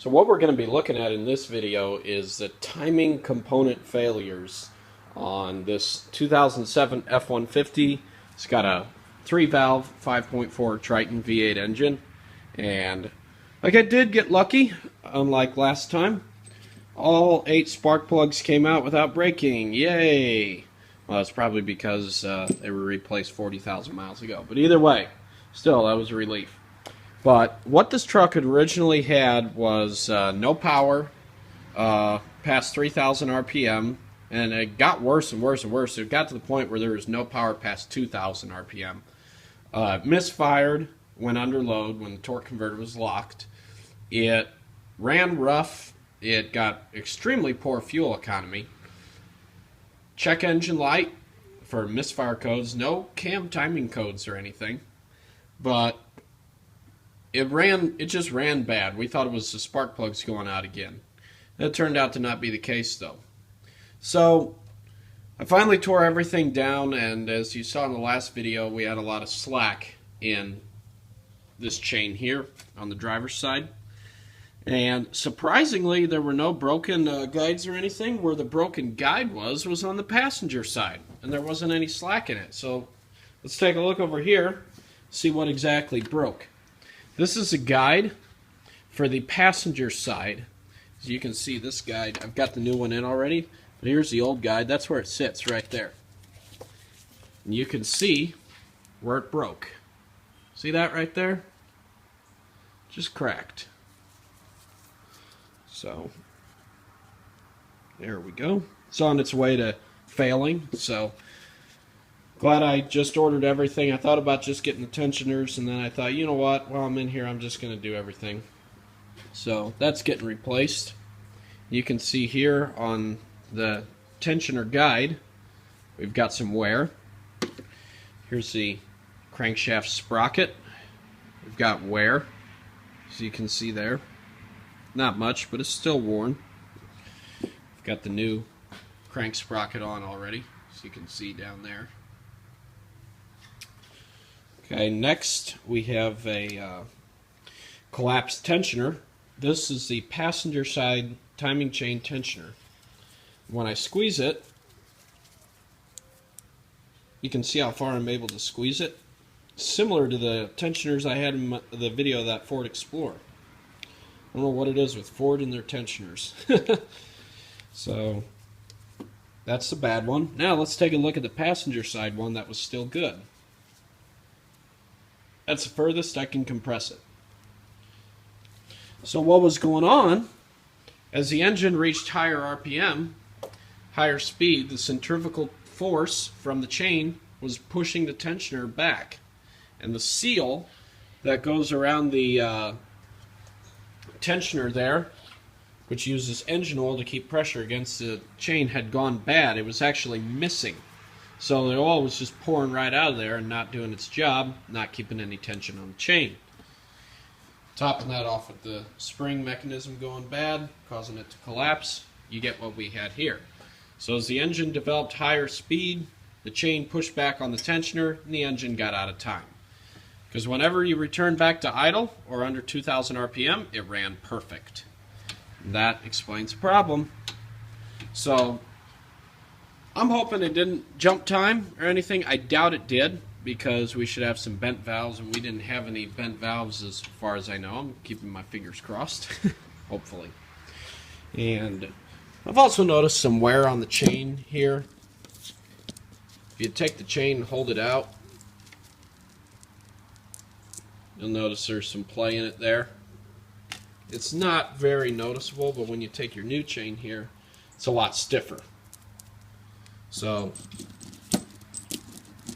So what we're going to be looking at in this video is the timing component failures on this 2007 F150. It's got a 3-valve 5.4 Triton V8 engine, and like I did get lucky, unlike last time. All 8 spark plugs came out without breaking. Yay! Well, that's probably because they were replaced 40,000 miles ago. But either way, still, that was a relief. But what this truck had originally had was no power, past 3,000 RPM, and it got worse and worse and worse. It got to the point where there was no power past 2,000 RPM. Misfired when under load, when the torque converter was locked. It ran rough. It got extremely poor fuel economy. Check engine light for misfire codes. No cam timing codes or anything. But it just ran bad. We thought it was the spark plugs going out again. That turned out to not be the case, though. So I finally tore everything down, and as you saw in the last video, we had a lot of slack in this chain here on the driver's side. And surprisingly, there were no broken guides or anything. Where the broken guide was on the passenger side, and there wasn't any slack in it. So let's take a look over here, see what exactly broke. This is a guide for the passenger side. As you can see, this guide, I've got the new one in already, but here's the old guide. That's where it sits, right there. And you can see where it broke. See that right there? Just cracked. So, there we go. It's on its way to failing, so glad I just ordered everything. I thought about just getting the tensioners, and then I thought, you know what, while I'm in here, I'm just going to do everything. So that's getting replaced. You can see here on the tensioner guide, we've got some wear. Here's the crankshaft sprocket. We've got wear, as you can see there. Not much, but it's still worn. We've got the new crank sprocket on already, as you can see down there. Okay, next we have a collapsed tensioner. This is the passenger side timing chain tensioner. When I squeeze it, you can see how far I'm able to squeeze it. Similar to the tensioners I had in the video of that Ford Explorer. I don't know what it is with Ford and their tensioners. So that's the bad one. Now let's take a look at the passenger side one that was still good. That's the furthest I can compress it. So what was going on, as the engine reached higher RPM, higher speed, the centrifugal force from the chain was pushing the tensioner back. And the seal that goes around the tensioner there, which uses engine oil to keep pressure against the chain, had gone bad. It was actually missing. So the oil was just pouring right out of there and not doing its job, not keeping any tension on the chain. Topping that off with the spring mechanism going bad, causing it to collapse, you get what we had here. So as the engine developed higher speed, the chain pushed back on the tensioner, and the engine got out of time. Because whenever you return back to idle, or under 2,000 RPM, it ran perfect. And that explains the problem. So I'm hoping it didn't jump time or anything. I doubt it did, because we should have some bent valves, and we didn't have any bent valves as far as I know. I'm keeping my fingers crossed, hopefully. And I've also noticed some wear on the chain here. If you take the chain and hold it out, you'll notice there's some play in it there. It's not very noticeable, but when you take your new chain here, it's a lot stiffer. So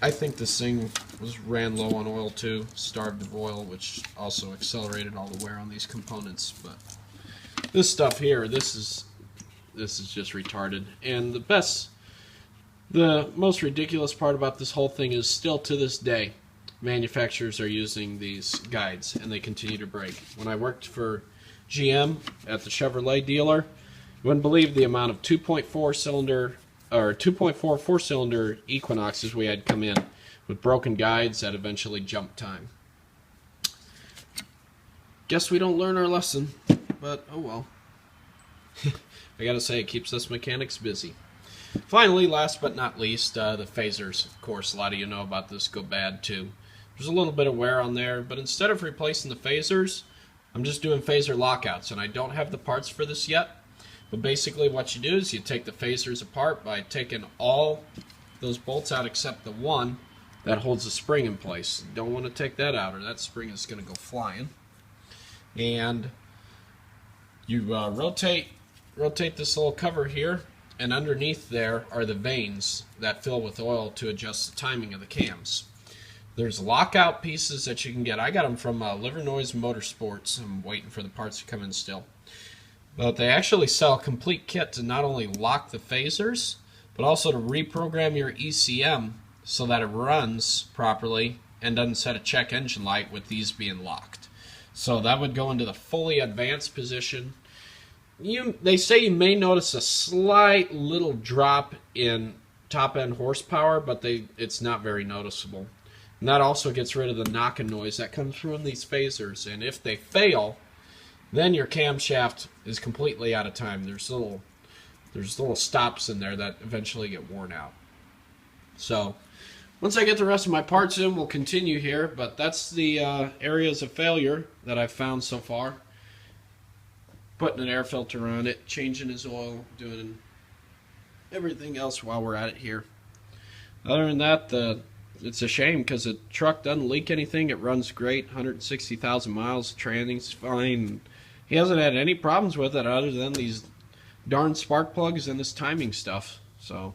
I think this thing ran low on oil too, starved of oil, which also accelerated all the wear on these components. But this stuff here, this is just retarded. And the most ridiculous part about this whole thing is, still to this day, manufacturers are using these guides, and they continue to break. When I worked for GM at the Chevrolet dealer, you wouldn't believe the amount of 2.4 cylinder or 2.4 4-cylinder Equinoxes we had come in with broken guides that eventually jumped time. Guess we don't learn our lesson, but oh well. I gotta say, it keeps us mechanics busy. Finally, last but not least, the phasers. Of course, a lot of you know about this, go bad too. There's a little bit of wear on there, but instead of replacing the phasers, I'm just doing phaser lockouts, and I don't have the parts for this yet. But basically what you do is you take the phasers apart by taking all those bolts out except the one that holds the spring in place. You don't want to take that out or that spring is going to go flying. And you rotate this little cover here, and underneath there are the vanes that fill with oil to adjust the timing of the cams. There's lockout pieces that you can get. I got them from Livernois Motorsports. I'm waiting for the parts to come in still. But they actually sell a complete kit to not only lock the phasers, but also to reprogram your ECM so that it runs properly and doesn't set a check engine light with these being locked. So that would go into the fully advanced position. They say you may notice a slight little drop in top end horsepower, but it's not very noticeable. And that also gets rid of the knocking noise that comes from these phasers. And if they fail, then your camshaft is completely out of time. There's little stops in there that eventually get worn out. So once I get the rest of my parts in, we'll continue here. But that's the areas of failure that I've found so far. Putting an air filter on it, changing his oil, doing everything else while we're at it here. Other than that, it's a shame because the truck doesn't leak anything. It runs great, 160,000 miles. Training's fine. He hasn't had any problems with it other than these darn spark plugs and this timing stuff. So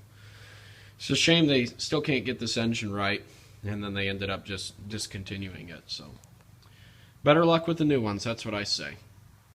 it's a shame they still can't get this engine right, and then they ended up just discontinuing it. So better luck with the new ones, that's what I say.